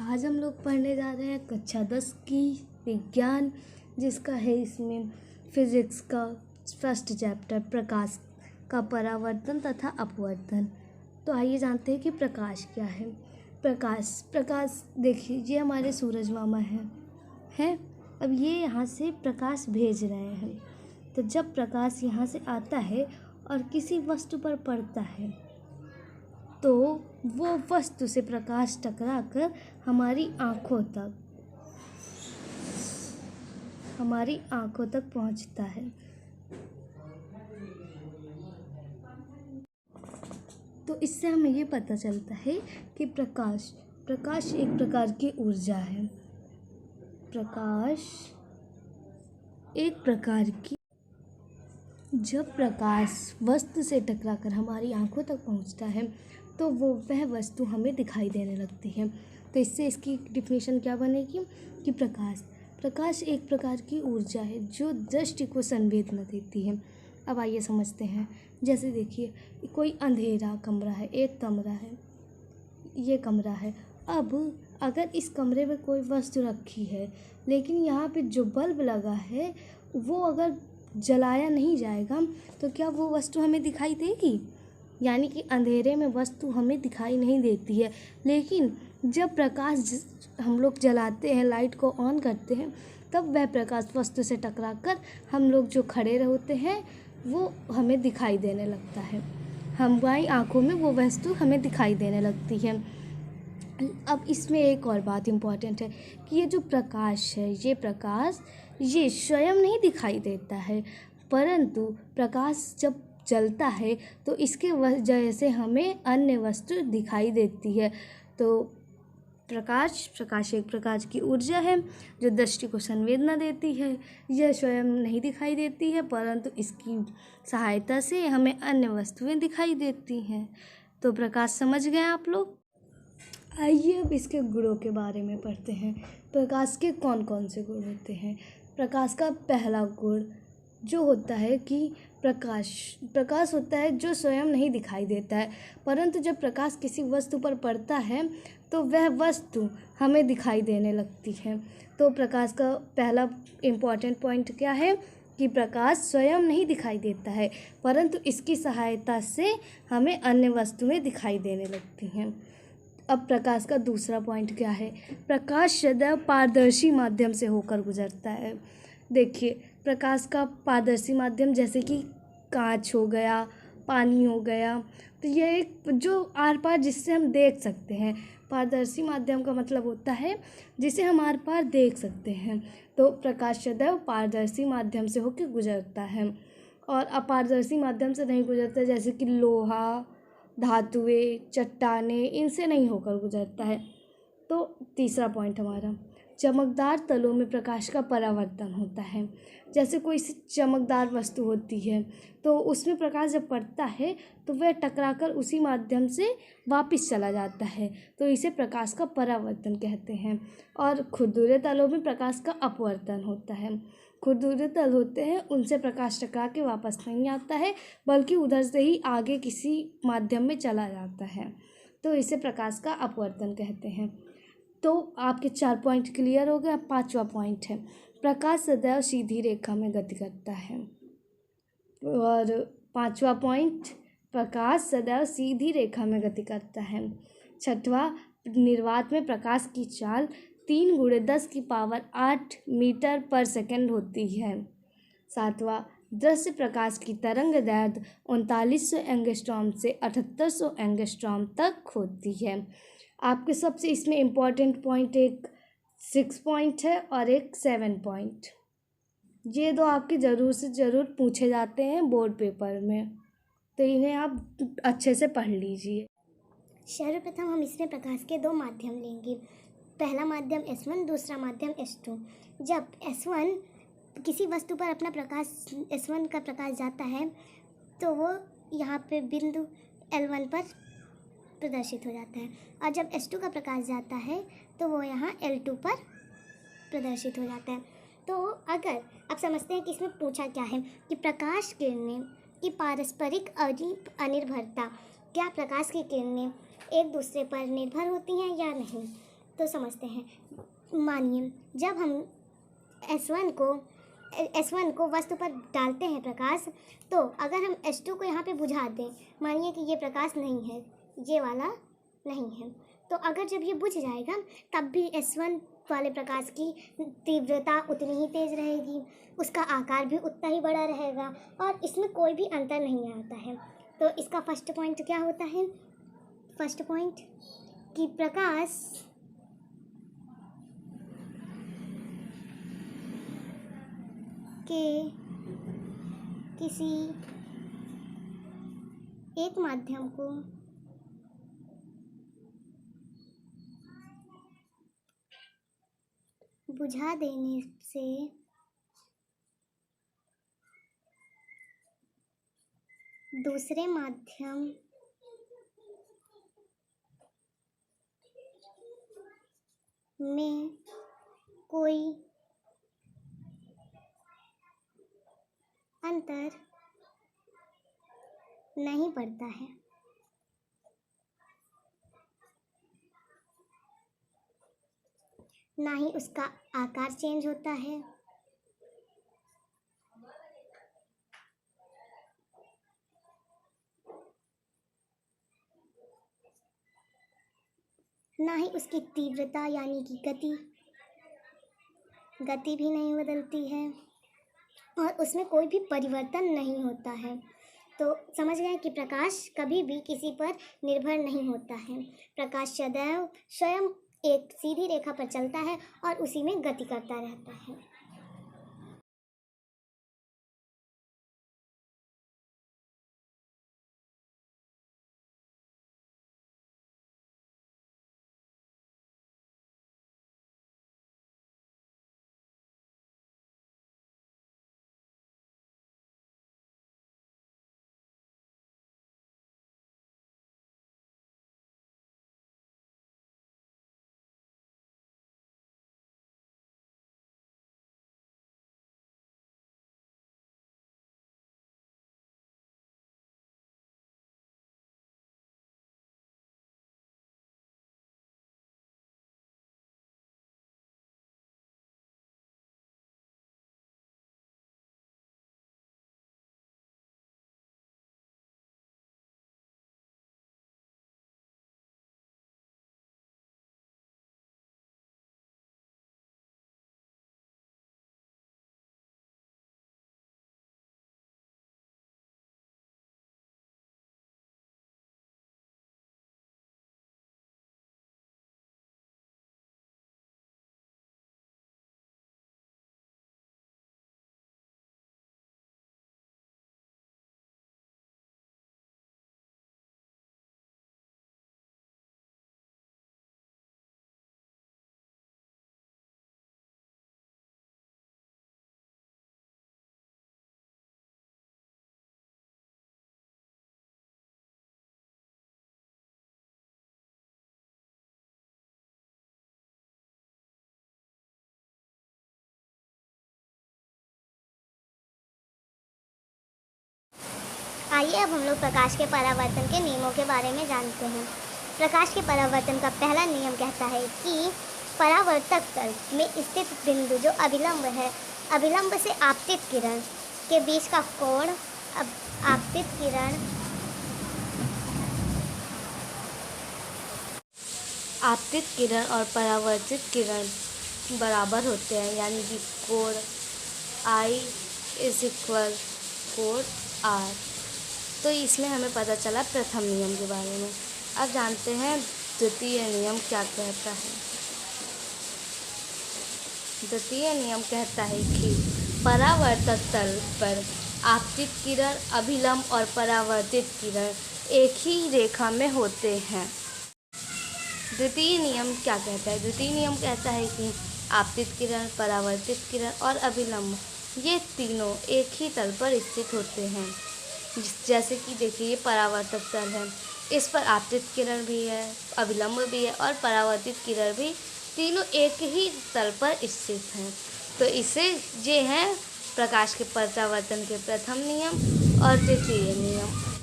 आज हम लोग पढ़ने जा रहे हैं कक्षा 10 की विज्ञान, जिसका है इसमें फिजिक्स का फर्स्ट चैप्टर प्रकाश का परावर्तन तथा अपवर्तन। तो आइए जानते हैं कि प्रकाश क्या है। प्रकाश देखिए, ये हमारे सूरज मामा हैं। अब ये यहाँ से प्रकाश भेज रहे हैं। तो जब प्रकाश यहाँ से आता है और किसी वस्तु पर पड़ता है तो वो वस्तु से प्रकाश टकराकर हमारी आँखों तक पहुँचता है। तो इससे हमें ये पता चलता है कि प्रकाश एक प्रकार की ऊर्जा है। जब प्रकाश वस्तु से टकराकर हमारी आँखों तक पहुँचता है तो वह वस्तु हमें दिखाई देने लगती है। तो इससे इसकी डिफिनेशन क्या बनेगी कि प्रकाश एक प्रकार की ऊर्जा है जो दृष्टि को संवेदना देती है। अब आइए समझते हैं। जैसे देखिए, कोई अंधेरा कमरा है, एक कमरा है, ये कमरा है। अब अगर इस कमरे में कोई वस्तु रखी है, लेकिन यहाँ पे जो बल्ब लगा है वो अगर जलाया नहीं जाएगा तो क्या वो वस्तु हमें दिखाई देगी? यानी कि अंधेरे में वस्तु हमें दिखाई नहीं देती है। लेकिन जब प्रकाश हम लोग जलाते हैं, लाइट को ऑन करते हैं, तब वह प्रकाश वस्तु से टकराकर हम लोग जो खड़े होते हैं वो हमें दिखाई देने लगता है। हमारी आँखों में वो वस्तु हमें दिखाई देने लगती है। अब इसमें एक और बात इम्पॉर्टेंट है कि ये जो प्रकाश है, ये स्वयं नहीं दिखाई देता है, परंतु प्रकाश जब जलता है तो इसके वजह से हमें अन्य वस्तु दिखाई देती है। तो प्रकाश एक प्रकार की ऊर्जा है जो दृष्टि को संवेदना देती है। यह स्वयं नहीं दिखाई देती है, परंतु इसकी सहायता से हमें अन्य वस्तुएं दिखाई देती हैं। तो प्रकाश समझ गए आप लोग? आइए अब इसके गुणों के बारे में पढ़ते हैं। प्रकाश के कौन कौन से गुण होते हैं। प्रकाश का पहला गुण जो होता है कि प्रकाश होता है जो स्वयं नहीं दिखाई देता है, परंतु जब प्रकाश किसी वस्तु पर पड़ता है तो वह वस्तु हमें दिखाई देने लगती है। तो प्रकाश का पहला इम्पॉर्टेंट पॉइंट क्या है कि प्रकाश स्वयं नहीं दिखाई देता है, परंतु इसकी सहायता से हमें अन्य वस्तुएं दिखाई देने लगती हैं। अब प्रकाश का दूसरा पॉइंट क्या है। प्रकाश सदैव पारदर्शी माध्यम से होकर गुजरता है। देखिए, प्रकाश का पारदर्शी माध्यम जैसे कि कांच हो गया, पानी हो गया, तो यह एक जो आर पार जिससे हम देख सकते हैं। पारदर्शी माध्यम का मतलब होता है जिसे हम आर पार देख सकते हैं। तो प्रकाश सदैव पारदर्शी माध्यम से होकर गुजरता है और अपारदर्शी माध्यम से नहीं गुजरता, जैसे कि लोहा, धातुएं, चट्टानें, इनसे नहीं होकर गुजरता है। तो तीसरा पॉइंट हमारा, चमकदार तलों में प्रकाश का परावर्तन होता है। जैसे कोई सी चमकदार वस्तु होती है तो उसमें प्रकाश जब पड़ता है तो वह टकराकर उसी माध्यम से वापस चला जाता है, तो इसे प्रकाश का परावर्तन कहते हैं। और खुरदुरे तलों में प्रकाश का अपवर्तन होता है। खुरदुरे तल होते हैं, उनसे प्रकाश टकरा के वापस नहीं आता है, बल्कि उधर से ही आगे किसी माध्यम में चला जाता है, तो इसे प्रकाश का अपवर्तन कहते हैं। तो आपके 4 पॉइंट क्लियर हो गए। अब 5वां पॉइंट है, प्रकाश सदैव सीधी रेखा में गति करता है। और 5वां पॉइंट, प्रकाश सदैव सीधी रेखा में गति करता है। 6वां, निर्वात में प्रकाश की चाल 3 × 10⁸ मीटर पर सेकंड होती है। 7वां, दृश्य प्रकाश की तरंग दैर्घ्य 3900 एंगस्ट्रॉम से 7800 एंगस्ट्रॉम तक होती है। आपके सबसे इसमें इम्पॉर्टेंट पॉइंट एक 6 पॉइंट है और एक 7 पॉइंट। ये दो आपके ज़रूर से ज़रूर पूछे जाते हैं बोर्ड पेपर में, तो इन्हें आप अच्छे से पढ़ लीजिए। सर्वप्रथम हम इसमें प्रकाश के 2 माध्यम लेंगे। पहला माध्यम S1, दूसरा माध्यम S2। जब S1 किसी वस्तु पर अपना प्रकाश S1 का प्रकाश जाता है तो वो यहाँ पे बिंदु L1 पर प्रदर्शित हो जाता है, और जब S2 का प्रकाश जाता है तो वो यहाँ L2 पर प्रदर्शित हो जाता है। तो अगर आप समझते हैं कि इसमें पूछा क्या है कि प्रकाश किरणें की पारस्परिक अनिर्भरता, क्या प्रकाश की किरणें एक दूसरे पर निर्भर होती हैं या नहीं। तो समझते हैं। मानिए जब हम S1 को वस्तु पर डालते हैं प्रकाश, तो अगर हम S2 को यहाँ पे बुझा दें, मानिए कि ये प्रकाश नहीं है, ये वाला नहीं है, तो अगर जब ये बुझ जाएगा तब भी S1 वाले प्रकाश की तीव्रता उतनी ही तेज़ रहेगी, उसका आकार भी उतना ही बड़ा रहेगा और इसमें कोई भी अंतर नहीं आता है। तो इसका फर्स्ट पॉइंट क्या होता है? फर्स्ट पॉइंट कि प्रकाश के किसी एक माध्यम को बुझा देने से दूसरे माध्यम में कोई अंतर नहीं पड़ता है। ना ही उसका आकार चेंज होता है, ना ही उसकी तीव्रता यानी कि गति भी नहीं बदलती है और उसमें कोई भी परिवर्तन नहीं होता है। तो समझ गए कि प्रकाश कभी भी किसी पर निर्भर नहीं होता है। प्रकाश सदैव स्वयं एक सीधी रेखा पर चलता है और उसी में गति करता रहता है। आइए अब हम लोग प्रकाश के परावर्तन के नियमों के बारे में जानते हैं। प्रकाश के परावर्तन का पहला नियम कहता है कि परावर्तक तल में स्थित बिंदु जो अभिलंब है, अभिलंब से आपतित किरण के बीच का कोण आपतित किरण और परावर्तित किरण बराबर होते हैं, यानी कि कोण I = कोण R। तो इसमें हमें पता चला प्रथम नियम के बारे में। अब जानते हैं द्वितीय नियम क्या कहता है। द्वितीय नियम कहता है कि परावर्तक तल पर आपतित किरण, अभिलंब और परावर्तित किरण एक ही रेखा में होते हैं। द्वितीय नियम क्या कहता है? द्वितीय नियम कहता है कि आपतित किरण, परावर्तित किरण और अभिलंब ये तीनों एक ही तल पर स्थित होते हैं। जैसे कि देखिए, ये परावर्तक तल है, इस पर आपतित किरण भी है, अभिलंब भी है और परावर्तित किरण भी, तीनों एक ही तल पर स्थित हैं। तो इसे ये हैं प्रकाश के परावर्तन के प्रथम नियम और द्वितीय नियम।